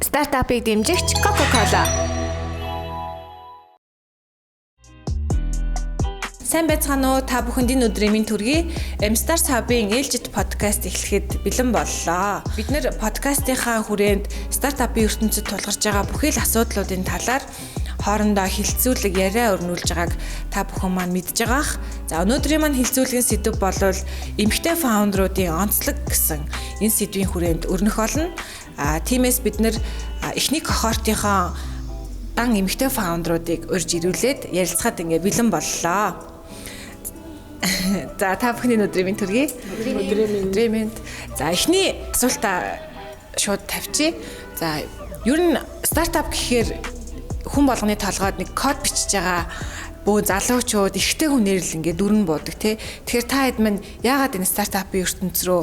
Стартапыг дэмжигч Coca-Cola. Сайн байцгаана уу? Та бүхэнд энэ өдрийн минь төргий M-Stars Hub-ийн ээлжит подкаст эхлэхэд бэлэн боллоо. Бид нэр подкастынхаа хүрээнд стартапын ертөнцид тулгарч байгаа бүхий л асуудлуудын талаар хоорондоо хилцүүлэг яриа өрнүүлж байгааг та бүхэн маань мэдж байгаах. За өнөөдрийн маань хилцүүлгийн сэдэв болвол эмэгтэй фаундеруудын онцлог гэсэн энэ сэдвийн хүрээнд өрнөх болно. Тиймээс бид нэр эхний кохортынхоо дан эмэгтэй фаундеруудыг урьж ирүүлээд ярилцахад ингээ бэлэн боллоо. За та бүхний өдрийн минь төргий. Өдрийн минь. За эхний асуултаа шууд тавьчих. За ер нь стартап гэхээр хүн болгоны толгойд нэг код бичиж байгаа бөө залуучууд эрэгтэй хүнээр л ингээ дүрэн буудаг тий. Тэгэхээр та хэд мань яагаад энэ стартапын ертөнц рүү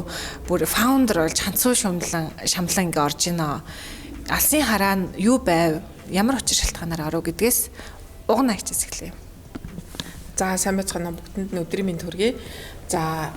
бүр фаундер болж ханцуу шамлан ингээ орж ийна. Алсын хараа нь юу байв? Ямар учир шалтгаанаар оров гэдгээс угна хичээс эхлэе. За сайн байцгаана бүгдэнд нь өдрийн минь төргий. За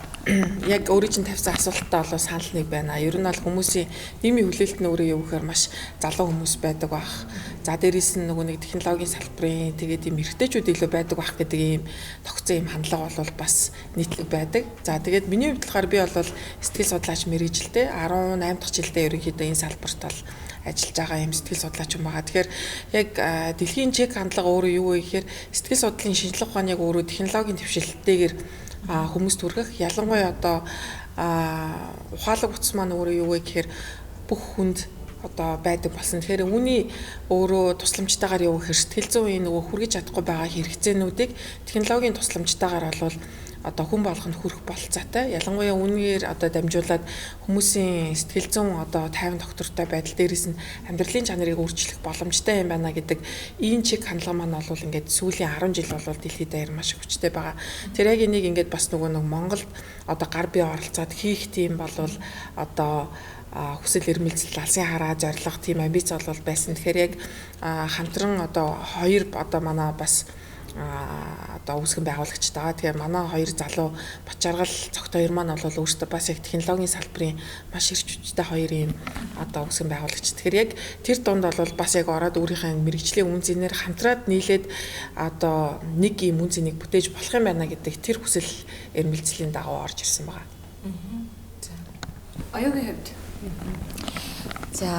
яг өөрийн чинь тавьсан асуултаа болоо санал нэг байна. Ер нь бол хүмүүсийн нийгмийн хүлээлт нь өөрөө юу гэхээр маш залуу хүмүүс байдаг бах. За дээрээс нь нөгөө нэг технологийн салбарын тэгээд ийм эрхтэйчүүд илүү байдаг бах гэдэг ийм тогтсон ийм хандлага бол бас нийтлэг байдаг. За тэгээд миний хувьд болохоор би бол сэтгэл судлаач мэргэжилтэй 18 дахь жилдээ ерөнхийдөө энэ салбарт бол ажиллаж байгаа юм сэтгэл судлаач юм байгаа. Тэгэхээр яг дэлхийн чек хандлага өөрөө юу вэ гэхээр сэтгэл судлалын шинжилгээ ухааны яг өөрөө технологийн твшилттэйгээр хүмүүст хүргэх. Ялангуяа одоо ухаалаг утас маань өөрөө юу вэ гэхээр бүх хүнд одоо байдаг болсон. Тэгэхээр үүний өөрөө тусламжтайгаар юу гэхээр сэтгэл зүйн нөгөө хүргэж чадахгүй байгаа хэрэгцээнүүдийг технологийн тусламжтайгаар болвол одоо хүн болгонд хүрэх болцоотой. Ялангуяа үүнээр одоо дамжуулаад хүмүүсийн сэтгэл зүйн одоо тайван доктортой байдал дээрээс нь амьдралын чанарыг өөрчлөх боломжтой юм байна гэдэг ийм чиг хандлага маань бол ингээд сүүлийн 10 жил бол дэлхийд даяар маш хүчтэй байгаа. Тэр яг энийг ингээд бас нөгөө нэг Монголд одоо гар бие оролцоод хийх тийм бол одоо хүсэл эрмэлзэл алсын хараа зорилго тийм амбиц бол байсан. Тэгэхээр яг хамтран одоо хоёр одоо манай бас одоо үүсгэн байгуулагч таа. Тэгэхээр манай хоёр залуу Бачаргал цогт хоёр маань бол өөрсдөө бас яг технологийн салбарын маш эрч хүчтэй хоёр юм одоо үүсгэн байгуулагч. Тэгэхээр яг тэр дунд бол бас яг ороод өөрийнхөө мэрэгжлийн үнцээр хамтраад нийлээд одоо нэг юм үнцнийг бүтээж болох юм байна гэдэг тэр хүсэл эрмэлзлийн дагуу орж ирсэн байгаа. За. Оюугийн хувьд. За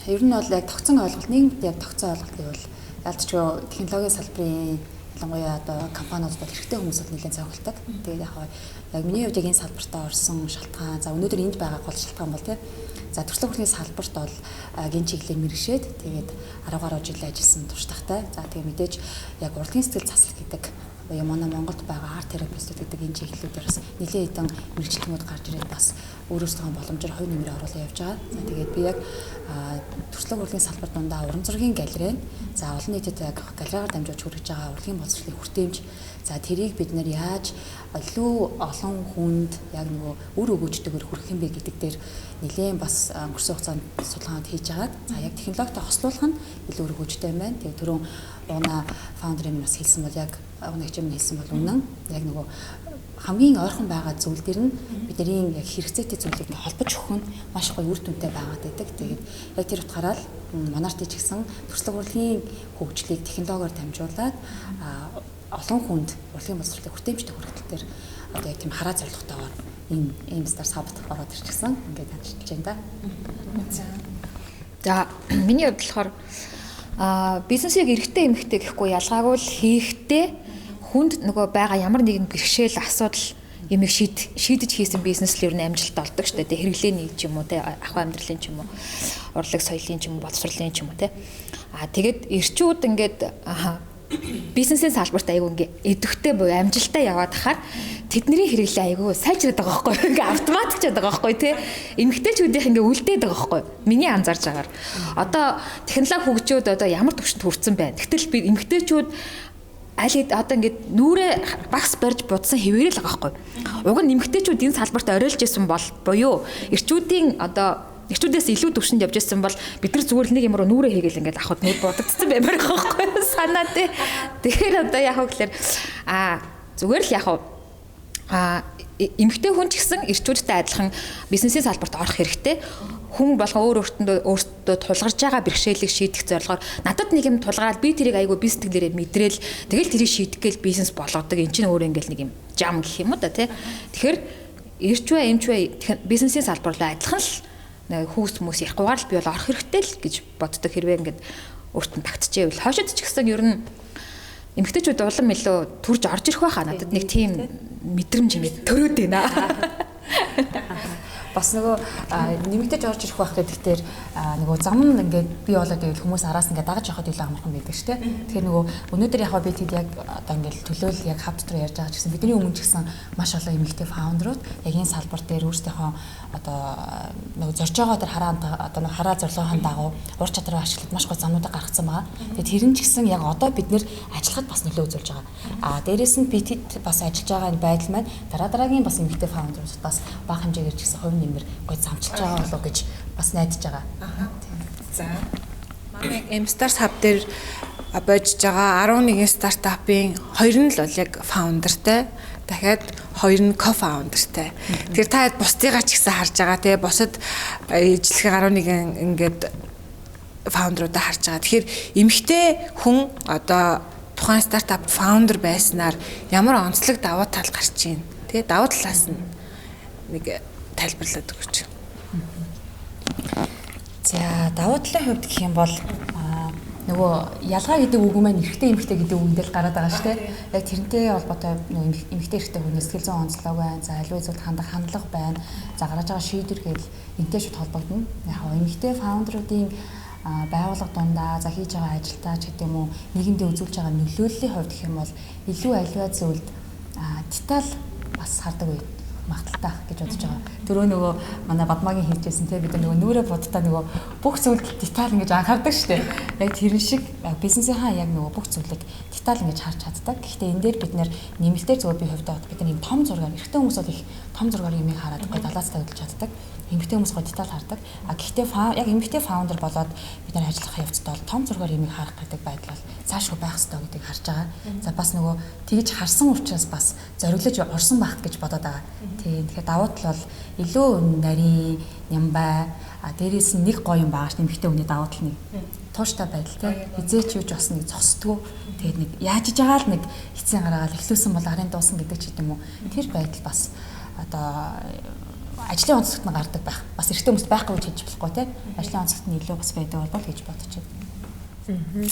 ер нь бол яг тогтсон ойлголт нийгэмд яг тогтсон ойлголтыг бол ялцчгүй технологийн салбарын ялангуяа одоо компаниуд бол эрэгтэй хүмүүсд нэлээд цогцолдог. Тэгээд яг миний хувьд яг энэ салбартаа орсон шалтгаан. За өнөөдөр энд байгаа гол шалтгаан бол тийм. За төрөлх хүртний салбарт бол гин чиглэлээр мэргэшээд тэгээд 10 гаруй жил ажилласан туршлагатай. За тэгээд мэдээж яг урлагийн сэтгэл заслал гэдэг буюу манай Монголд байгаа арт терапевтүүд гэдэг энэ чиглэлүүдээр бас нэлээд хэдэн мэргэжилтнүүд гарч ирээд бас өөрөөсөө боломжоор хувь нэмрээ оруулаад явж байгаа. За тэгээд би яг төрөлх урлагийн салбар дундаа уран зургийн галерей, за олон нийтэд яг галерейгаар дамжуулж хүргэж байгаа урлагийн боловсролын хүртээмж, за тэрийг бид нэр яаж илүү олон хүнд яг нөгөө үр өгөөжтэйгээр хүргэх юм бэ гэдэг дээр нэлээд бас өнгөрсөн хугацаанд судалгаанд хийж байгаа. За яг технологитой хослуулах нь илүү үр өгөөжтэй юм байна. Тэгээд түрүүн уна фаундерын бас хэлсэн бол яг уна хэмжээнд хэлсэн бол үнэн яг нөгөө хамгийн ойрхон байгаа зүйл дээр нь бидний яг хэрэгцээтэй зүйлийг холбож өгөх нь маш гоё үр дүнтэй байгаад байдаг. Тэгээд яг тэр утгаараа л манарт ч гэсэн төрөлх урлагийн хөгжлийг технологиор дамжуулаад олон хүнд урлагийн боловсролын хүртээмжтэй хүргэх төр одоо яг тийм хараа зорилготойгоор энэ M-Stars Hub-д ороод ирчихсэн. Ингээд ажиллаж байна да. За миний хувьд болохоор бизнесийг эрэгтэй эмэгтэй гэхгүй ялгаагүй л хийхдээ хүнд нөгөө байгаа ямар нэгэн бэрхшээл асуудал юмыг шийдэж хийсэн бизнес л ер нь амжилт олдог шүү дээ. Хэрэглээний ч юм уу те ахуй амьдралын ч юм уу урлаг соёлын ч юм уу боловсролын ч юм уу те. Тэгээд эрчүүд ингээд бизнесийн салбарт айгүй ингээ эдвэхтэй буюу амжилттай яваад хахаар тэдний хэрэглээ айгүй сайжраад байгаа байхгүй ингээ автоматчаад байгаа байхгүй те эмэгтэйчүүдийнх ингээ үлдээд байгаа байхгүй миний анзаарж байгаагаар одоо технологи хөгжөөд одоо ямар төвшөнд хүрсэн байна. Гэтэл би эмэгтэйчүүд аль одоо ингээд нүрээ багс барьж будсан хэвээрэл байгаа байхгүй. Уг нь эмэгтэйчүүд энэ салбарт ориолж исэн бол буюу эрчүүдийн одоо Эрчүүдээс илүү төвшөнд явж ирсэн бол бид нар зүгээр л нэг юмруу нүрээ хийгээл ингээд авахд нүд бодогдсон баймаар байхгүй санаа тий. Тэгэхээр одоо яг хөө гэхээр зүгээр л яг эмэгтэй хүн ч гэсэн эрчүүдтэй адилхан бизнесийн салбарт орох хэрэгтэй. Хүн болгон өөртөө тулгарч байгаа бэрхшээлийг шийдэх зорилгоор надад нэг юм тулгараад би тэрийг айгүй би сэтгэлээрээ мэдрээл тэгэл тэрийг шийдэх гээл бизнес болгодог. Энд чинь өөрөө ингээл нэг юм жам гэх юм уу да тий. Тэгэхээр эрчвэ эмчвэ бизнесийн салбар руу адилхан л хүүс хүмүүс яхгүйгээр л би бол орох хэрэгтэй л гэж боддог. Хэрвээ ингээд өөртөө багтчихэвэл хойшод ч гэсэн ер нь эмэгтэйчүүд улам илүү төрж орж ирэх байхаа надад нэг тийм мэдрэмж юм төрөөд байна. Бас нөгөө нэмэгдэж орж ирэх байх гэдэгтэр нөгөө зам нь ингээд бий болоод ивэл хүмүүс араас ингээд дагаж явахад илүү амархан байдаг шүү дээ. Тэгэхээр нөгөө өнөөдөр яг би тэд яг одоо ингээд төлөөл яг хав дотор ярьж байгаа ч гэсэн бидний өмнө ч гэсэн маш олон эмэгтэй фаундерууд яг энэ салбар дээр өөрсдийнхөө одоо нөгөө зорж байгаа тэр хараа зорилгын дагуу ур чадвараа ашиглаад маш гол замнуудаа гаргацсан байгаа. Тэгээд тэр нь ч гэсэн яг одоо бид нэр ажиллахад бас нөлөө үзүүлж байгаа. Дээрээс нь би тэд бас ажиллаж байгаа энэ байдал маань дараагийн бас эмэгтэй фаундерууд бас бага хэмжээгээр ч гэсэн хувь нэмэр гой замчилж байгаа болов гэж бас найдаж байгаа. За. Манай M-Stars Hub дээр бодж байгаа 11 стартапын 2 нь л бол яг фаундертай. Дахиад 2 нь co-founderтай. Тэгэхээр та бусдыгаа ч гэсэн харж байгаа те бусад ижлэхэн 11 ингээд фаундеруудаа харж байгаа. Тэгэхээр эмэгтэй хүн одоо тухайн стартап фаундер байснаар ямар онцлог давуу тал гарч ийн те давуу талаас нь нэг тайлбарлаад өгөөч. За давуу талын хувьд гэх юм бол нөгөө ялгаа гэдэг үг маань эрэгтэй эмэгтэй гэдэг үгэндээ л гараад байгаа шүү дээ. Яг тэрнтэй холбоотой нөгөө эмэгтэй эрэгтэй хүний сэтгэл зүйн онцлог байна. За аливаа зүйлд хандлага байна. За гаргаж байгаа шийдвэр гээл энэтэй шууд холбогдно. Яг эмэгтэй фаундеруудын байгууллага дундаа за хийж байгаа ажилтаа ч гэдэг юм уу нийгэмдээ үзүүлж байгаа нөлөөллийн хувьд гэх юм бол илүү аливаа зүйлд деталь бас хардаг үед магталтай гэж бодож байгаа. Түрөө нөгөө манай Бадмагийн хэлжсэн те бид нөгөө нүрэ бодтаа нөгөө бүх зүйлд деталь ингэж анхаардаг шүү дээ. Яг тэр шиг бизнесийнхаа яг нөгөө бүх зүйлийг деталь ингэж харж чаддаг. Гэхдээ энэ дээр бид нэмэлтээр зөв би хувьдаа бид нар юм том зургаар эрэгтэй хүмүүс бол их том зургаар юмыг хараад гой далаас тавьж чаддаг. Эмэгтэй хүмүүс гой деталь хардаг. Гэхдээ яг эмэгтэй фаундер болоод бид нар ажиллах явцад бол том зургаар юмыг харах гэдэг байдал бол цаашгүй байх ёстой гэдгийг харж байгаа. За бас нөгөө тэгж харсан учраас бас зориглож орсон байх гэж бодоод байгаа. Тийм. Тэгэхээр давуу тал бол илүү нарийн нямбай дээрээс нь нэг гоё юм байгаа ш нэмэгтэй хүний давуу тал нэг тууштай байдал те хизээч юуж бас нэг зогсдгоо тэгээд нэг яаж иж байгаа л нэг эцсийн гараагаал эхлүүлсэн бол арын дуусан гэдэг ч юм уу тэр байдал бас одоо ажлын онцлогт нь гардаг байх бас эрэгтэй хүмүүст байхгүй гэж хэлж болохгүй те ажлын онцлогт нь илүү бас байдаг бол гэж бодож байна.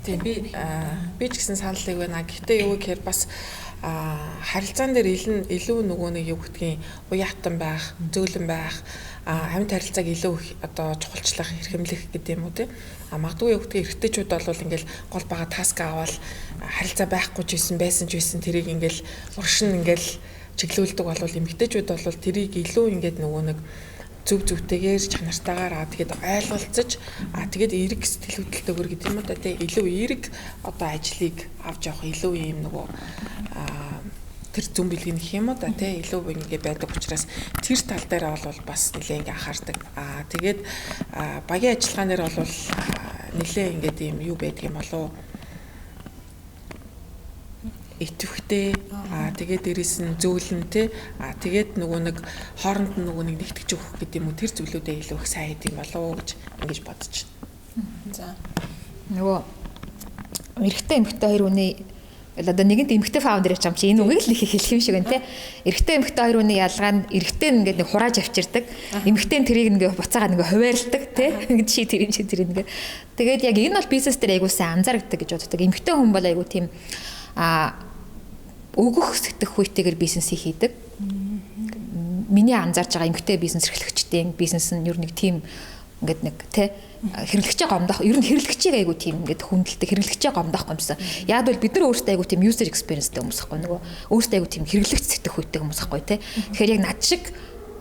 Тийм би ч гэсэн саналыг байна. Гэхдээ юу гэхээр бас харилцаан дээр илүү нөгөө нэг юу гэдгийг уяатан байх, зөөлөн байх, амьд харилцааг илүү их одоо чухалчлах, хэрхэмлэх гэдэг юм уу те. Магадгүй юу гэдгийг эргэжтэйчүүд бол ингээл гол бага таск аваад харилцаа байхгүй ч байсан тэрийг ингээл уршин ингээл чиглүүлдэг болвол эмэгтэйчүүд бол тэрийг илүү ингээд нөгөө нэг зөвтэйгээр чанартайгаар тэгээд ойлголцож тэгээд эерэг сэтгэл хөдлөлтөөр гэдэг юм да тий илүү эерэг одоо ажлыг авч явах илүү юм нөгөө тэр зүн бэлгэн гэх юм да тий илүү ингэ байдаг учраас тэр тал дээр бол бас нэлээ ингэ анхаардаг тэгээд багийн ажиллагаан дээр бол нэлээ ингээд юм юу байдаг юм болов итгэвхтэй тэгээд дээрэс нь зөөлөнтэй тэгээд нөгөө нэг хооронд нь нөгөө нэг нэгтгэж өгөх гэдэг юм уу тэр зүйлүүдээ илүү их сайн хийдэг юм болов уу гэж ингэж бодож байна. За. Нөгөө эрэгтэй эмэгтэй хоёр үний одоо нэгэнт эмэгтэй фаундер явж байгаа юм чи энэ үгийг л их хэлэх юм шиг байна те. Эрэгтэй эмэгтэй хоёр үний ялгаа нь эрэгтэй нь ингээд нэг хурааж авчирдаг. Эмэгтэй нь тэрийг ингээд буцаага нэг хуваарлдаг те. Ингээд чи тэр ингээд. Тэгээд яг энэ бол бизнес дээр айгуу сайн анзаардаг гэж боддог. Эмэгтэй хүн бол айгуу тийм өгөх сэтгэх хүйтээр бизнесийг хийдэг. Миний анзаарч байгаа эмэгтэй бизнес эрхлэгчдийн бизнес нь ер нь нэг тийм ингээд нэг тэ хэрэглэгчээ гомдох ер нь хэрэглэгчийг айгу тийм ингээд хүндэлдэг хэрэглэгчээ гомдох юмсан. Яг бол бид нар өөрсдөө айгу тийм user experience-тэй хүмүүс ахгүй нөгөө өөрсдөө айгу тийм хэрэглэгч сэтгэх хүйттэй хүмүүс ахгүй тэ. Тэгэхээр яг над шиг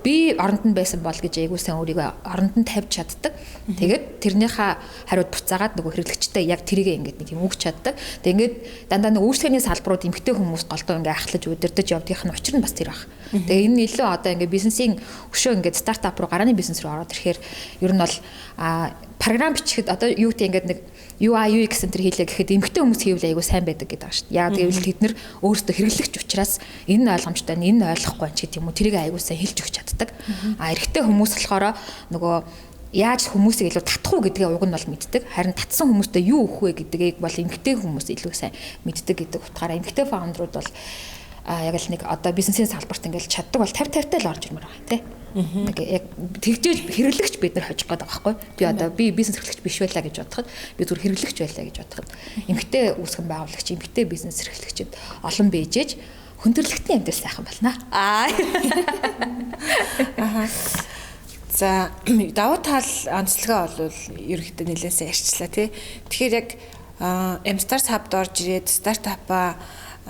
би оронд нь байсан бол гэж айгуу сайн өөрийгөө оронд нь тавьж чаддаг. Тэгээд тэрнийхээ хариуд буцаагаад нөгөө хэрэглэгчтэй яг тэрийгээ ингээд нэг юм өгч чаддаг. Тэгээд ингээд дандаа нэг үйлчлэгээний салбарууд эмгтэй хүмүүс голдуу ингээд ахлаж удирдах явдгийнх нь учир нь бас тэр баг. Тэгээд энэ илүү одоо ингээд бизнесийн өшөө ингээд стартап руу гарааны бизнес руу ороод ирэхээр ер нь бол програм бичихэд одоо юу гэдэг ингээд нэг UI UX центр хийлээ гэхэд эмгтэй хүмүүс хийвэл айгуу сайн байдаг гэдэг байгаа шүү дээ. Яг гэвэл тэд нар өөрсдөө хэрэглэгч учраас энэ нь ойлгомжтой, энэ нь ойлгохгүй юм ч гэдэг юм уу тэрийг айгуу сайн хэлж өгч чаддаг. Эрэгтэй хүмүүс болохоор нөгөө яаж хүмүүсийг илүү татах уу гэдгээ уг нь бол мэддэг. Харин татсан хүмүүстэй юу өгөх вэ гэдгийг бол эмгтэй хүмүүс илүү сайн мэддэг гэдэг утгаараа эмгтэй фаундерууд бол яг л нэг одоо бизнесийн салбарт ингээд чаддаг бол 50-50-тай л орж ирмээр байгаа тийм. Нэг яг тэгжээж хэрэглэгч бид нар хожих гээд байгаа байхгүй. Би одоо би бизнес эрхлэгч биш байлаа гэж бодоход би зүгээр хэрэглэгч байлаа гэж бодоход эмгтэй үүсгэн байгуулагч, эмгтэй бизнес эрхлэгчид олон бийжээж хөндөрлөлтний амьд сайхан байна. За давуу тал онцлогоо бол ерөнхийдөө нэлээсээ ярьчлаа тий. Тэгэхээр яг M-Stars Hub-д орж ирээд стартапаа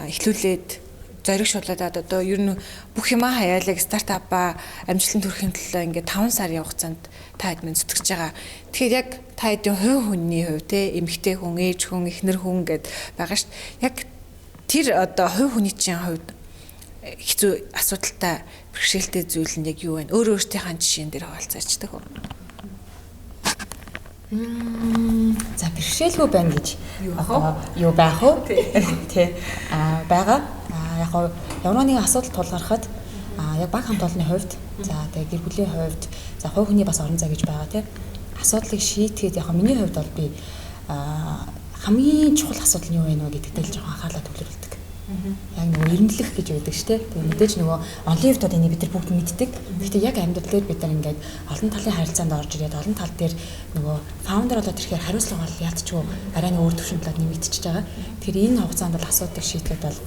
эхлүүлээд зоригшуулаад одоо ер нь бүх юмаа хаяалаг стартапаа амжилтанд хүрэхин төлөө ингээд 5 сарын хугацаанд та хэд минь зүтгэж байгаа. Тэгэхээр яг та хэдийн хувь хүний хувь те эмэгтэй хүн, ээж хүн, эхнэр хүн гэд байгаа шүү дээ. Яг тэр одоо хувь хүний чинь хувьд хэцүү асуудалтай бэрхшээлтэй зүйл нь яг юу вэ? Өөрийнхөө жишээн дээр хаваалцаачдаг уу? За бэрхшээлгүй байна гэж юу байх вэ? Тэ байгаа. Яг ямар нэгэн асуудал тулгархад яг баг хамт олонны хувьд за тэгээ гэр бүлийн хувьд за хувь хүний бас орон зай гэж байгаа тийм асуудлыг шийдэхэд яг миний хувьд бол би хамгийн чухал асуудал нь юу вэ гэдэгт л жоохон анхаарлаа төвлөрүүлдэг. Яг нөгөө эренблэх гэж байдаг шүү дээ. Тэгээ мэдээж нөгөө онлын хувьд энийг бид нар бүгд мэддэг. Гэхдээ яг амьдрал дээр бид нар ингээд олон талын харилцаанд орж ирээд олон тал дээр нөгөө фаундер болоод ирэхээр хариуцлага бол яалтчгүй арай нэг өөр төвшин талаар нэмэгдчихэж байгаа. Тэгэхээр энэ хугацаанд бол асуудыг шийдэхэд бол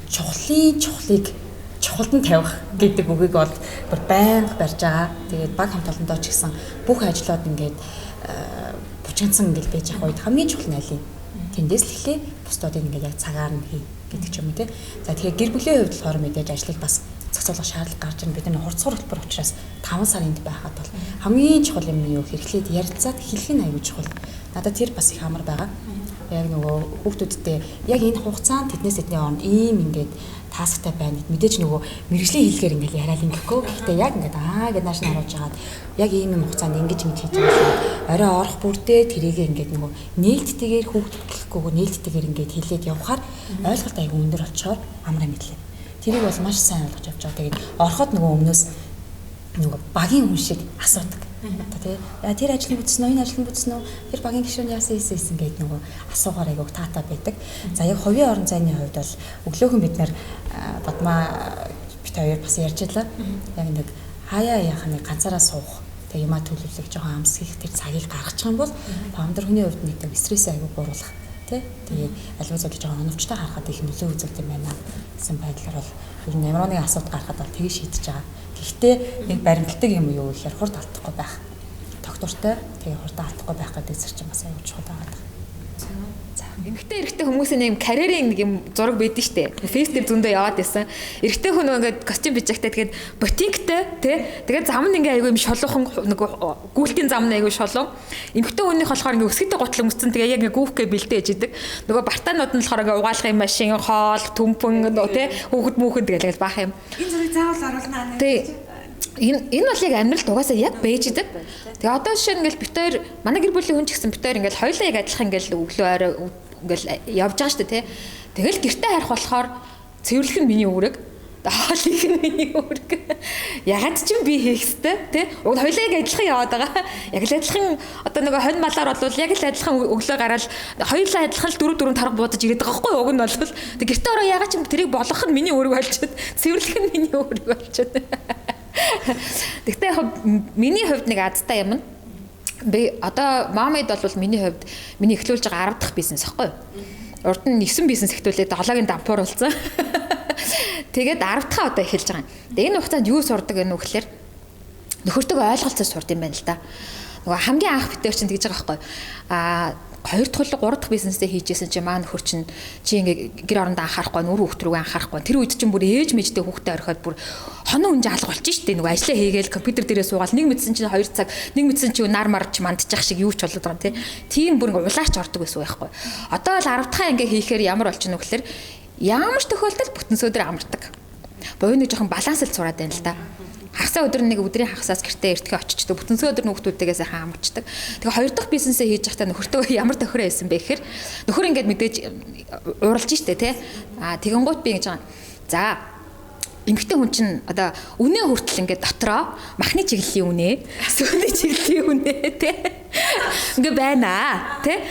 чухлыг чухалд нь тавих гэдэг үгийг бол бүр байнга барьж байгаа. Тэгээд баг хамт олондоо ч гэсэн бүх ажлууд ингээд бужигдсан ингээд байж байгаа үед хамгийн чухал нь аль юм? Тэндээс л эхлэе. Бусдуудыг ингээд яг цагаар нь хий гэдэг ч юм уу тий. За тэгэхээр гэр бүлийн хувьд болохоор мэдээж ажлыг бас зохицуулах шаардлага гарч ирнэ. Бид нар хурцгаар хэлбэр учраас 5 сарынд байхад бол хамгийн чухал юм юу хэрэглээд ярилцаад хэлэх нь аюул чухал. Надад тэр бас их амар байгаа. Яг нөгөө хүүхдүүдтэй яг энэ хугацаанд тэднээс эдний орнд ийм ингээд тасктай байна. Мэдээж нөгөө мэрэгжлийн хэллэгээр ингээд яриад ингэхгүй. Гэхдээ яг ингээд гэд нааш нь харуулж агаад яг ийм юм хугацаанд ингэж хийж байгаа. Орой орох бүрдээ тэрийг ингээд нөгөө нээлттэйгээр хүүхдүүдгүйгээр нээлттэйгээр ингээд хэлээд явхаар ойлголт аягүй өндөр болчоор амраа мэдлээ. Тэрийг бол маш сайн ойлгож авч байгаа. Тэгээд ороход нөгөө өмнөөс нөгөө багийн хүн шиг асуудаг. Тэр ажлыг бүтсэн үү, энэ ажлыг бүтсэн үү, тэр багийн гишүүн яасан гэдэг нөгөө асуугаар айгуу таата байдаг. За яг хувийн орон зайны хувьд бол өглөөхөн бид нар бадмаа бит хоёр бас ярьж байлаа. Яг нэг хаяа яах нэг ганцаараа суух, тэг юмаа төлөвлөх, жоохон амсгих тэр цагийг гаргачих юм бол фаундер хүний хувьд нэг стрессээ айгуу бууруулах. Тэгээд аливаа зүйлийг жоохон оновчтой харахад их нөлөө үзүүлдэг юм байна гэсэн байдлаар бол ер нь ямар нэгэн асуудал гарахад бол тгий шийдэж байгаа. Гэхдээ энэ баримтлагдаг юм юу гэхээр хурд алдахгүй байх. Доктортой тэгээ хурд алдахгүй байх гэдэг зэрэг бас аюул чухал байгаа. За эмэгтэй эрэгтэй хүмүүсийн нэг карьерийн нэг юм зураг байдаг штэ. Фейс дээр зөндөө яваад байсан. Эрэгтэй хүн ингээд костюм бичигтэй тэгээд ботинктэй тэгээд зам нь ингээ айгүй юм шолоохон нэг гүйлтийн зам нь айгүй шолоо. Эмэгтэй хүнийх болохоор ингээ өсгөтэй готлог өмссөн тэгээ яг ингээ гүүхгээ бэлдээж идэг. Нөгөө бартаанууд нь болохоор ингээ угаалгын машин, хоол, төмпөн хүүхэд хүүхэд тэгэл баах юм. Энэ зургийг заавал оруулнаа. Энэ бол яг амьдралд угаасаа яг байж идэг. Тэгээ одоо жишээ нь ингээл бит хоёр манай гэр бүлийн хүн ч гэсэн бит хоёр ингээл хоёулаа яг адилхан ингээл өглөө орой ингээл явж байгаа шүү дээ тий. Тэгэл гэртээ харах болохоор цэвэрлэх нь миний үүрэг. Хоолыг нь миний үүрэг. Ягаад ч юм би хийх ёстой тий. Хоёулаа яг адилхан яваад байгаа. Яг л адилхан одоо нөгөө хонь малаар бол яг л адилхан өглөө гараад хоёулаа адилхан л 4 тарга буудаж ирээд байгаа байхгүй уг нь бол. Тэг гэртээ ороо ягаад ч юм тэрийг болгох нь миний үүрэг болчиход цэвэрлэх нь миний үүрэг болчиход. Тэгтээ миний хувьд нэг азтай юм. Би одоо Momade бол миний хувьд миний эхлүүлж байгаа 10 дахь бизнес аахгүй юу? Урд нь 9 бизнес эхлүүлээд долоогийн дампуур болсон. Тэгээд 10 дахь одоо эхэлж байгаа юм. Тэгээ энэ хугацаанд юу сурдаг вэ гэхээр нөхөртөөгөө ойлголцож сурд юм байна л да. Нөгөө хамгийн анх битээр чинь тэгж байгаа байхгүй юу? 2 дахь, 3 дахь дахь бизнесээ хийжсэн чи маань нөхөр чинь чи ингээ гэр орондоо анхаарахгүй нүр хүүхд рүү анхаарахгүй тэр үед чинь бүр ээж мэжтэй хүүхдээ орхиод бүр хоноо үнж алга болчих штэ нөгөө ажлаа хийгээл компьютер дээрээ суугаад нэг мэдсэн чинь 2 цаг нэг мэдсэн чинь нар марч мандчих шиг юу ч болоод байгаа юм тийм бүр ингээ улаач ордог байсан байхгүй. Одоо бол 10 дахь ингээ хийхээр ямар болчихно гэхээр ямар ч тохиолдолд бүтэн сөдөр амардаг. Бовын нэг жоохон балансд сураад байна л да. Хагасаа өдөр нэг өдрийн хагасаас гэртээ эртгээ очичдаг. Бүтэнсээ өдөр нөхдөдтэйгээ сайхан амарчдаг. Тэгээ хоёр дахь бизнесээ хийж байхдаа нөхөртөө ямар тохироо байсан бэ гэхээр нөхөр ингээд мэдээж уралж штэ тий. Тэгэнгუут би ингэж байгаа. За эмэгтэй хүн чинь одоо үнэ хүртэл ингээд дотроо махны чиглэлийн үнэ, сүүний чиглэлийн үнэ тий. Ингээ байна тий.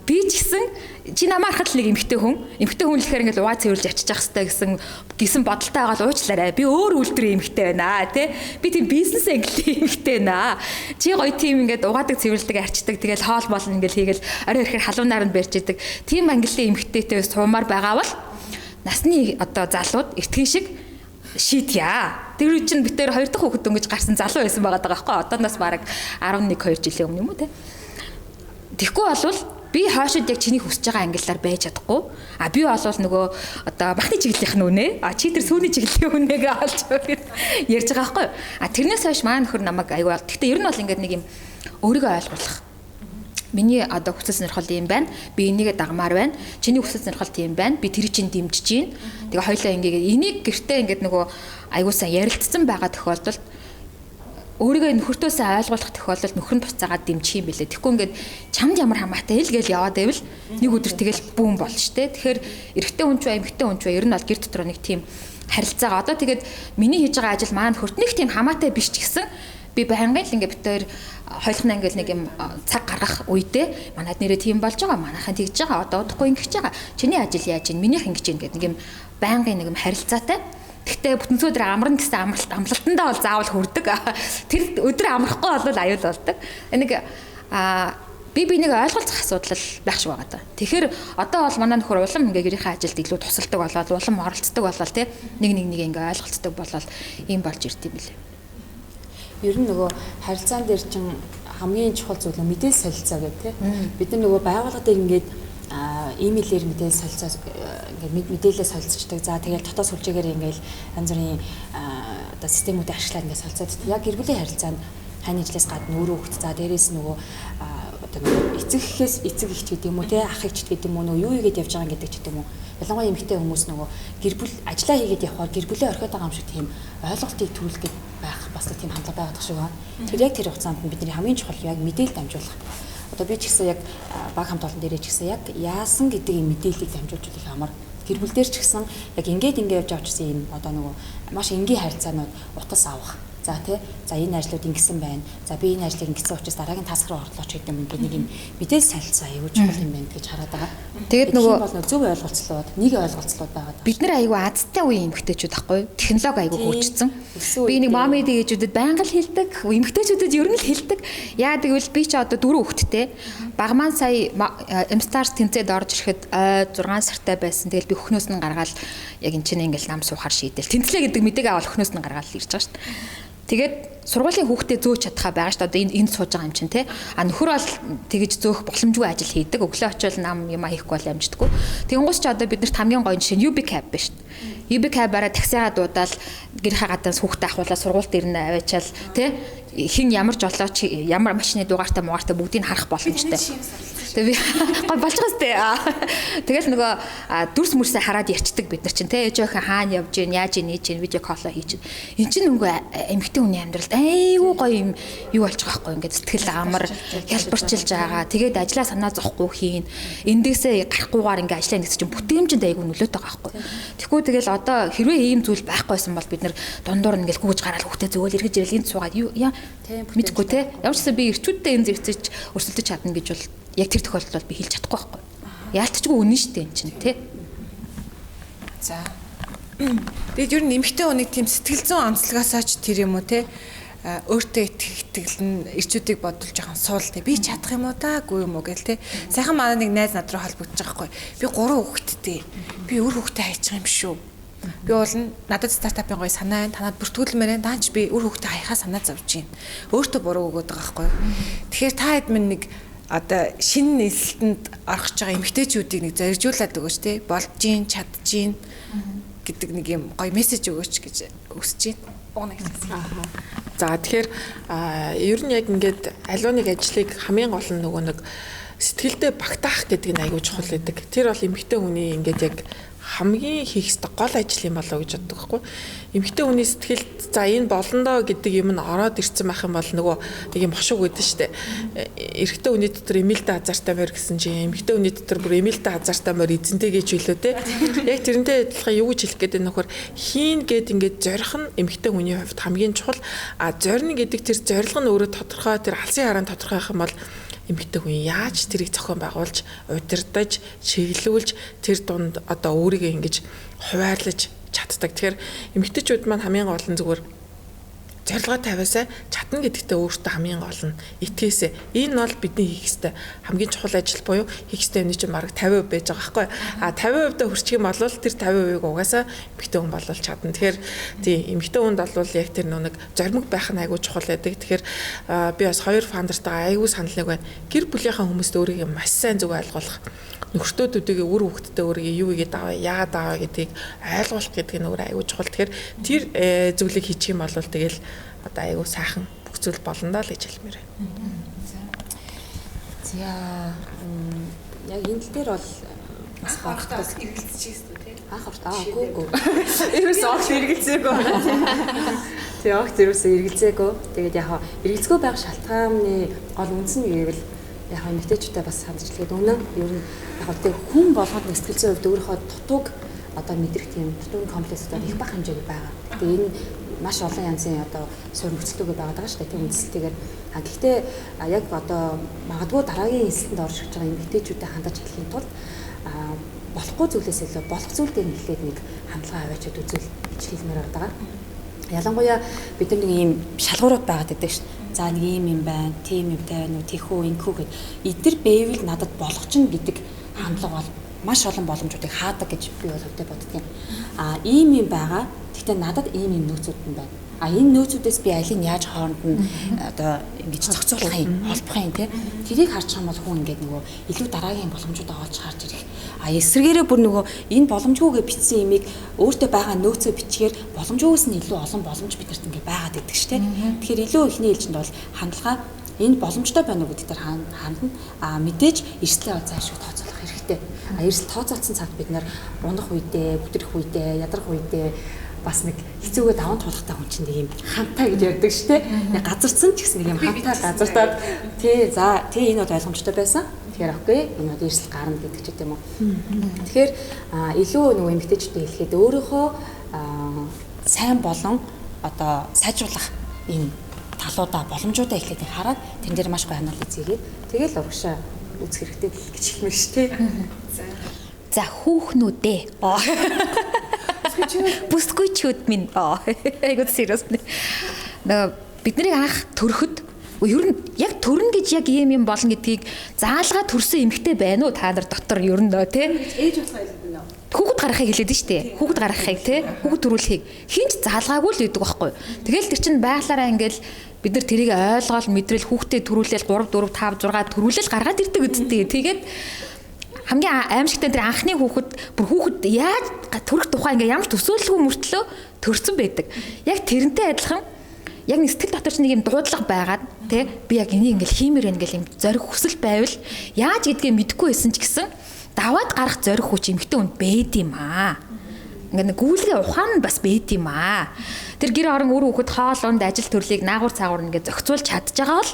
Би ч гэсэн чи намайг харахад нэг эмэгтэй хүн гэхээр ингээд угаа цэвэрлж ачиж явах хэрэгтэй гэсэн бодолтой байгаа л уучлаарай. Би өөр үйлдвэрийн эмэгтэй байна тий. Би тийм бизнес англи эмэгтэй байна. Чи гоё тийм ингээд угаадаг цэвэрлдэг арчдаг тэгэл хоол болно ингээд хийгээл орой ирэхээр халуунаар нь барьж идэг. Тийм англи эмэгтэйтэй суумаар байгаа бол насны одоо залууд эртхэн шиг шийдья. Тэр үе чинь битээр 2 дахь хүүхэд өнгөж гарсан залуу байсан байгаа байхгүй. Одооноос бараг 11-2 жилийн өмнө юм уу те. Тэгэхгүй болвол би хоошид яг чиний хүсэж байгаа ангиллаар байж чадахгүй. Би болвол нөгөө одоо махны чиглэлийнх нь үнэ. Чи тэр сүүний чиглэлийн үнэгээ олж ярьж байгаа байхгүй. Тэрнээс хойш маань нөхөр намайг аюул. Гэхдээ ер нь бол ингээд нэг юм өөрийгөө ойлгуулах. Миний одоо хүсэл сонирхол юм байна. Би энийгээ дагмаар байна. Чиний хүсэл сонирхол тийм байна. Би тэр чинь дэмжиж гин. Тэгээ хоёлаа ингээд энийг гэртээ ингээд нөгөө аюулсан ярилцсан байгаа тохиолдолд өөрийгөө нөхөртөөсөө ойлгуулах тохиолдолд нөхөр нь буцаагаад дэмжих юм бэлээ. Тэгэхгүй ингээд чамд ямар хамаатай ил гээл яваад байвал нэг өдөр тэгэл бүүн болно штэ. Тэгэхээр эрэгтэй хүн ч бай, эмэгтэй хүн ч бай ер нь бол гэр дотор нэг тийм харилцаагаа одоо тэгээд миний хийж байгаа ажил маань нөхөрт нэг тийм хамаатай биш ч гэсэн би байнгын л ингээд битээр хойлохна ингээл нэг юм цаг гаргах үедээ манайд нэрээ тийм болж байгаа. Манайхан тэгж байгаа. Одоо удахгүй ингэж байгаа. Чиний ажил яаж ийн? Минийх ингэж ийн гэдэг нэг юм байнгын нэг юм харилцаатай. Гэхдээ бүтэн өдөр амарна гэсэн амлалтандаа бол заавал хүрдэг. Тэр өдөр амрахгүй бол аюул болдог. Нэг би нэг ойлголцох асуудал байх шиг байгаа даа. Тэгэхээр одоо бол манай нөхөр улам ингээ гэрийнхээ ажилд илүү тусалдаг болоод улам оролцдог болоод тий нэг ингээ ойлголцдог болоод ийм болж ирд юм билээ. Ер нь нөгөө харилцаан дээр чинь хамгийн чухал зүйл нь мэдээлэл солилцоо гэдэг тийм. Бид нар нөгөө байгууллагад ингээд имэйлээр мэдээлэл солилцоо ингээд мэдээлэл солилцдог. За тэгэл дотоод сүлжээгээр ингээд янз бүрийн одоо системүүдийг ашиглаад ингээд солилцоод. Яг гэр бүлийн харилцаанд хань ижлээс гадна өөрөө хөвгт. За дээрээс нөгөө одоо эцэгхээс эцэг ихч гэдэг юм уу те ах ихч гэдэг юм уу нөгөө юу игээд явж байгаа гэдэг ч гэдэг юм уу. Ялангуяа эмэгтэй хүмүүс нөгөө гэр бүл ажиллаа хийгээд явхаар гэр бүлээ орхиод байгаа юм шиг тийм ойлголтыг төрүүлгээд байх бас тийм хандлага байгаад шиг байна. Тэр яг тэр хугацаанд бидний хамгийн чухал яг мэдээлэл дамжуулах. Одоо би ч гэсэн яг баг хамт олон дээрээ ч гэсэн яг яасан гэдэг юм мэдээллийг дамжуулж их амар. Гэр бүл дээр ч гэсэн яг ингээд явж авчихсан юм одоо нөгөө маш энгийн харилцаанууд утас авах. За тий. За энэ ажлууд ингэсэн байна. За би энэ ажлыг ингэсэн учраас дараагийн таск руу орлооч гэдэг юм ингээд нэг юм мэдээлэл солилцоо аюул чухал юм байна гэж хараад байгаа. Тэгээд нөгөө бол зөв ойлголцлууд, нэг ойлголцлууд байгаа. Бид нар аюул азтай үеийн эмэгтэйчүүд байхгүй юу? Технологи аюул хөгжсөн. Би нэг мамид ээжүүдэд байнга л хэлдэг, эмэгтэйчүүдэд ер нь л хэлдэг. Яа тэгвэл би ч одоо 4 хүүхэдтэй. Баг маань сая M-Stars тэнцээд орж ирэхэд 6 сартай байсан. Тэгэл би өхнөөс нь гаргаад яг энэ чинь ингээл нам суухаар шийдэл. Тэнцлээ гэдэг мэдээг авал өхнөөс нь гаргаад ирж байгаа шүү дээ. Тэгээд сургуулийн хүүхдэд зөөж чадхаа байгаа шүү дээ. Одоо энд сууж байгаа юм чинь тий. Нөхөр бол тэгэж зөөх боломжгүй ажил хийдэг. Өглөө очивол нам юм хийхгүй бол амждаггүй. Тэнгуус ч одоо биднэрт хамгийн гоё жишээ нь UB-Cab байна шүү дээ. UB-Cab-аараа таксигаа дуудаал гэрийнхээ гадаас хүүхдээ ахуулаад сургуульд ирнэ аваачаал тий. Хин ямар жолооч ямар машины дугаартай муугаартай бүгдийг харах боломжтой. Тэгээ би гой болж байгаа сте. Тэгэл нөгөө дүрс мөрсөө хараад ярьцдаг бид нар чинь те ээж охин хаана явж гин яаж нээж гин видео колло хийж. Энд чинь нөгөө эмэгтэй хүний амьдралд айгүй гоё юм юу болж байгаа байхгүй ингээд сэтгэл амар хялбарчилж байгаа. Тэгээд ажлаа санаа зовхгүй хийн. Эндээсээ гарахгүйгээр ингээд ажлаа нэгс чинь бүтээмжинд айгүй нөлөөтэй байгаа байхгүй. Тэгэхгүй тэгэл одоо хэрвээ ийм зүйл байхгүйсэн бол бид нар дундуур ингээд гүйж гараад хүүхдээ зөөл эргэж ирэл энд суугаад юу яа мэдгүй те. Ямар ч гэсэн би ирчүүдтэй энэ зэрэгцэж өрсөлдөж чадна гэж бол яг тэр тохиолдолд бол би хэлж чадахгүй байхгүй. Яалтчгүй үнэн шүү дээ эн чинь тий. За. Тэгээд ер нь эмэгтэй хүнийг тийм сэтгэл зүйн онцлогоосоо ч тэр юм уу тий. Өөртөө итгэл нь ирчүүдийг бодвол жоохон суул тий. Би чадах юм уу даагүй юм уу гэл тий. Сайхан манай нэг найз над руу холбогдож байгаа байхгүй. Би 3 хүүхэдтэй. Би өөр хүүхдээ хайчих юм шүү. Би бол надад стартапын гоё санаа байна. Танад бүртгүүлмээр байна. Даач би өөр хүүхдээ хаяхаа санаа зовж байна. Өөртөө буруу өгөөд байгаа байхгүй. Тэгэхээр та хэд минь нэг одоо шинэ нийслэлтэнд орох гэж байгаа эмэгтэйчүүдийг нэг зоригжуулаад өгөөч те болж гин чадчих гэдэг нэг юм гоё мессеж өгөөч гэж хүсэж байна. За тэгэхээр ер нь яг ингээд аливаа нэг ажлыг хамгийн гол нь нөгөө нэг сэтгэлдээ багтаах гэдэг нь аягүй чухал байдаг. Тэр бол эмэгтэй хүний ингээд яг хамгийн хийх ёстой гол ажил юм болоо гэж боддог байхгүй. Эмэгтэй хүний сэтгэлд за энэ болондоо гэдэг юм нь ороод ирсэн байх юм бол нөгөө нэг юм хошуг өгдөн штэ. Эрэгтэй хүний дотор эмээлтэй азартай морь гэсэн чинь эмэгтэй хүний дотор бүр эмээлтэй азартай морь эзэнтэй гэж хэлөө те. Яг тэрнтэй адилхан юу гэж хэлэх гээд байна нөхөр хийн гэд ингээд зорих нь эмэгтэй хүний хувьд хамгийн чухал. Зорино гэдэг тэр зорилго нь өөрөө тодорхой тэр алсын хараа тодорхой байх юм бол эмэгтэй хүн яаж тэрийг зохион байгуулж, удирдах, чиглүүлж тэр дунд одоо өөрийгөө ингэж хуваарлаж чаддаг. Тэгэхээр эмэгтэйчүүд маань хамгийн гол нь зүгээр зорилгоо тавиасаа чадна гэдэгтээ өөртөө хамгийн гол нь итгээсээ. Энэ бол бидний хийх ёстой хамгийн чухал ажил буюу хийх ёстой юмны чинь бараг 50% байж байгаа байхгүй. 50% дэ хүрчих юм бол тэр 50%-ийг угаасаа эмэгтэй хүн болол чадна. Тэгэхээр тийм эмэгтэй хүнд бол яг тэр нэг зоримог байх нь айгүй чухал байдаг. Тэгэхээр би бас хоёр фаундертайгаа айгүй санал нэг байна. Гэр бүлийнхаа хүмүүст өөрийгөө маш сайн зөв ойлгуулах. Нөхртөөдүүдээ үр хөвгтдээ өөрийгөө юу игээд аваа, яагаад аваа гэдгийг ойлгуулах гэдэг нь өөр айгүй чухал. Тэгэхээр тэр зүйлийг хийчих юм бол тэгэл одоо айгүй сайхан бүх зүйл болно даа л гэж хэлмээр байна. За яг энэ тал дээр бол бас багтаас эргэлзчихсэн үү те? үгүй. Ерөөсөө огт эргэлзээгүй. Тэгээ огт ерөөсөө эргэлзээгүй. Тэгээд яг эргэлзгүй байх шалтгааны гол үндэс нь гэвэл яг эмэгтэйчүүдээ бас хандж хэлгээд өмнө ер нь яг тэг хүн болгоод сэтгэл зүйн хувьд өөрийнхөө дутууг одоо мэдрэх тийм дутуугийн комплекс одоо их бах хэмжээгээр байгаа. Тэгээ энэ маш олон янзын одоо суурь нөхцөлтөөгөө байгаа шүү дээ. Тийм үндэслэлтэйгээр гэхдээ яг одоо магадгүй дараагийн нислэнд орж ирж байгаа эмэгтэйчүүдэд хандаж хэлхийн тулд болохгүй зүйлээс илүү болох зүйлтэй нэхлээд нэг хандлага аваачаад үзүүл гэж хэлмээр байгаа. Ялангуяа бид нар нэг ийм шалгуурууд байгаад байдаг шүү дээ. За нэг юм байна, тийм юм байна уу, тийхүү, инхүү гэд. Эдгээр байвал надад болох чинь гэдэг хандлага бол маш олон боломжуудыг хаадаг гэж би бол өвдөө боддгийн. Ийм юм байгаа. Гэхдээ надад ийм нөөцүүд нь байна. Энэ нөөцүүдээс би алийг яаж хооронд нь одоо ингэж зохицуулах юм, холбох юм тий. Тэрийг харж байгаа бол хүн ингээд нөгөө илүү дараагийн боломжуудаа олж харж ирэх. Эсвэргээрээ бүр нөгөө энэ боломжгүйгээ бичсэн имийг өөртөө байгаа нөөцөө бичгээр боломжгүйгээс нь илүү олон боломж бидэрт ингээд байгаад идэг ш тий. Тэгэхээр илүү ихний ээлжинд бол хандлага энэ боломжтой байна уу гэдэг дээр хандна. Мэдээж эрсдлээ заашгүй тооцоолох хэрэгтэй. Эрсдэл тооцоолсон цагт бид нар унах үедээ, бүтрэх үедээ, ядрах үедээ бас нэг хэцүүгээ даван туулахтай хүн чинь нэг юм хантай гэж ярьдаг шүү дээ. Нэг газарцсан ч гэсэн нэг юм хантай газартаад тий за тий энэ бол ойлгомжтой байсан. Тэгэхээр окей энэ бол эрсдэл гарна гэдэг ч юм уу. Тэгэхээр илүү нөгөө эмэгтэйчтэй хэлэхэд өөрийнхөө сайн болон одоо сайжруулах энэ талуудаа боломжуудаа эхлээд хараад тэн дээр маш гоё анализ хийгээд тэгэл урагшаа үзэх хэрэгтэй гэж хэлмээр шүү дээ. За хүүхнүүдээ бүсгүйчүүд минь айгуу сериусны бид нарыг анх төрөхөд ер нь яг төрнө гэж яг юм болно гэдгийг заалгаа төрсөн эмэгтэй байна уу та нар дотор ер нь тий ээж болохоо хэлдэг нөө хүүхэд гаргахыг хэлээд нь штэ хүүхэд гаргахыг тий хүүхэд төрүүлэхийг хинч заалгаагүй л гэдэг байхгүй тэгэл тэр чин байглаараа ингээл бид нар тэрийг ойлгоол мэдрэл хүүхдээ төрүүлээл 3 4 5 6 төрүүлээл гаргаад ирдэг үсттэй тэгээд хамгийн аимшигтай тэр анхны хүүхэд яаж төрөх тухай ингээ ямар ч төсөөлөлгүй мөртлөө төрсөн байдаг. Яг тэрнтэй адилхан яг нэг сэтгэл дотор ч нэг юм дуудлага байгаад тий би яг энийг ингээл хиймээр ингээл юм зориг хүсэл байвал яаж гэдгээ мэдэхгүй байсан ч гэсэн даваад гарах зориг хүч эмхтэн үнд бэд юм аа. Ингээ нэг гүйлгээ ухаан нь бас бэд юм аа. Тэр гэр орон үр хүүхэд хоолунд ажил төрлийг наагур цаагур ингээ зохицуулж чадж байгаа бол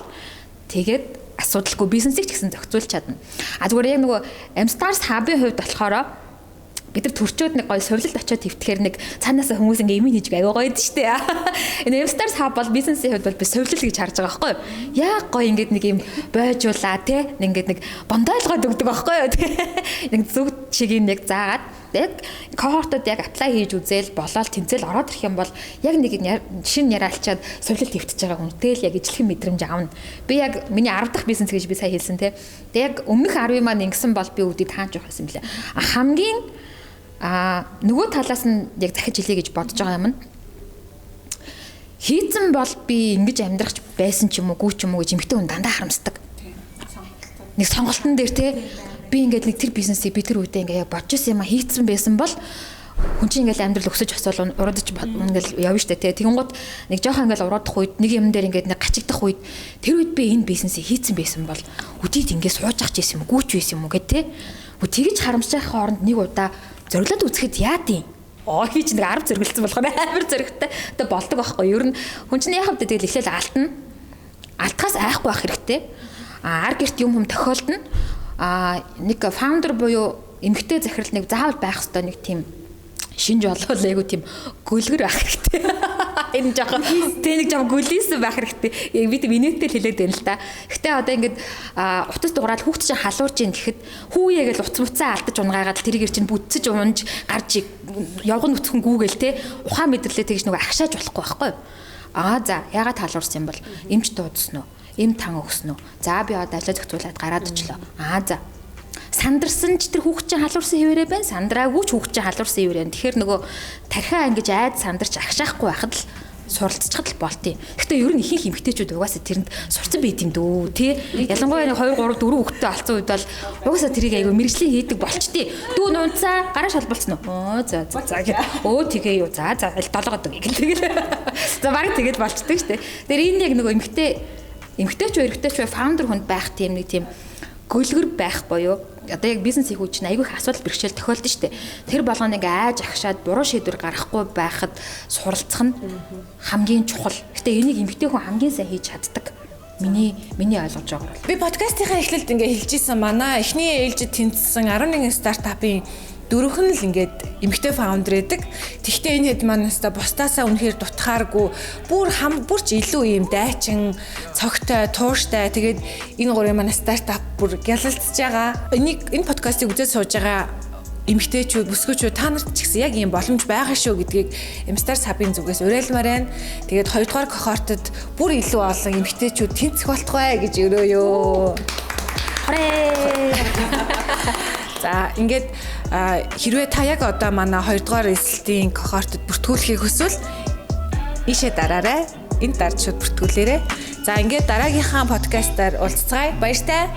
тэгээд асуудалгүй бизнесийг ч гэсэн зохицуулж чадна. Зүгээр яг нөгөө Mstars Hub-ийн хувьд болохоор бид нар төрчөөд нэг гоё сувлалд очиод твтгэхээр нэг цаанаасаа хүмүүс ингээ имийн хийж аягаа гоё дээ штэ. Энэ Mstars Hub бол бизнесийн хувьд бол би сувлал гэж харж байгаа байхгүй юу? Яг гоё ингээд нэг юм бойжуулаа тий. Ингээд нэг бондойлгоод өгдөг байхгүй юу? Нэг зүг чигийг яг заагаад яг когортод яг аплай хийж үзээл болоод тэнцэл ороод ирэх юм бол яг нэг шинэ яриалчаад сувлал твтэж байгаа хүнтэй л яг ижлэхэн мэдрэмж аавна. Би яг миний 10 дахь бизнес гэж би сая хэлсэн тий. Тэг яг өмнөх 10 маань ингэсэн бол би үүдий таанч явах юм лээ. Хамгийн нөгөө талаас нь яг захиж хэлье гэж бодож байгаа юм нь хийцэн бол би ингэж амьдрах байсан ч юм уу гүү ч юм уу гэж эмхтэн хүн дандаа харамсдаг. нэг сонголтын дээр те би ингээд нэг тэр бизнесийг би тэр үедээ ингээд яг бодож ирсэн юм а хийцэн байсан бол хүн чинь ингээл амьдрал өсөж освол уруудаж ингээл явна штэ тий. Тэгэнгუთ нэг жоохон ингээл уруудах үед нэг юм дээр ингээд нэг гачигдах үед тэр үед би энэ бизнесийг хийцэн байсан бол үдийд ингээд сууж ах гэсэн юм уу гүйч байсан юм уу гэд тий. Тэгж харамсах хооронд нэг удаа зориглоод үзэхэд яад юм. Би чинь нэг 10 зориглолцсон болохоор амар зоригтой одоо болдог байхгүй. Ер нь хүн чинь яхав тэгэл эхлээл алтна. Алтхаас айхгүй байх хэрэгтэй. Ар гэрт юм тохиолдно. Нэг фаундер буюу эмгтэй захирал нэг заавал байх ёстой нэг тийм шинж болол айгу тийм гүлгэр байх хэрэгтэй. Энэ жоохон тэг нэг жоохон гүлийсэн байх хэрэгтэй. Яг би тийм инээдтэй хэлээд байна л да. Гэтэ одоо ингээд утас дугаараад хүүхд чинь халуурж ийн гэхэд хүүе гэж утас муцаа алдаж унгаагаад тэрийг чинь бүтцэж унж гарч явган нүцгэн гүүгээл те ухаан мэдрэлээ тэгж нөгөө агшааж болохгүй байхгүй юу? За ягаад халуурсан юм бол эмч дуудсан уу? Эм тан өгсөн үү? За би одоо ажил зохицуулаад гараад очлоо. За сандарсан ч тэр хүүхд чинь халуурсан хэвээрээ байна. Сандраагүй ч хүүхд чинь халуурсан хэвээрээ. Тэгэхээр нөгөө тархиа ингэж айд сандарч агшаахгүй байхад л суралцчихад л болт юм. Гэхдээ ер нь ихэнх эмэгтэйчүүд угаасаа тэрэнд сурцсан байт юм дөө тий. Ялангуяа 2 3 4 хүүхэдтэй алцсан үед бол угаасаа тэрийг айгүй мэрэгжлийн хийдэг болчтий. Дүү нунцаа гараа шалбалцсан уу? За гэх. Тэгээ юу. За долоогод гэх. Тэгэл. За барыг тэгээд болчдөг штэ. Тэр энэ яг нөгөө эмэгтэйч эрэгтэйч фаундер хүнд байх тийм нэг тийм гөлгөр байх боёо. Одоо яг бизнес хийх үуч айгүй их асуудал бэрхшээл тохиолдсон шүү дээ. Тэр болгоныг айж ахшаад буруу шийдвэр гаргахгүй байхад суралцах нь хамгийн чухал. Гэтэ энийг эмэгтэй хүн хамгийн сайн хийж чаддаг. Миний ойлгож байгаагаар. Би подкастынхаа эхлэлд ингээ хэлж исэн манай эхний ээлжид тэнцсэн 11 стартапын дөрөвх нь л ингээд эмэгтэй фаундер эдэг. Тэгвэл энэ хэд манайста бусдаасаа үнэхээр дутхааргүй бүр ч илүү юм дайчин, цогтой, тууштай. Тэгээд энэ гурван манай стартап бүр гялалцж байгаа. Энэ подкастыг үзэж сууж байгаа эмэгтэйчүүд, бүсгүйчүүд та нарт ч гэсэн яг ийм боломж байгаа шүү гэдгийг Mstars Hub-ын зүгээс уриалмаар байна. Тэгээд 2 дугаар кохортод бүр илүү олон эмэгтэйчүүд тэнцэх болтугай гэж өрөөё. За ингээд хэрвээ та яг одоо манай 2 дугаар эсэлтийн кохортод бүртгүүлэхийг хүсвэл ийшээ дараарай. Энд дарж шууд бүртгүүлээрэй. За ингээд дараагийнхаа подкастаар уулзцгаая. Баяртай.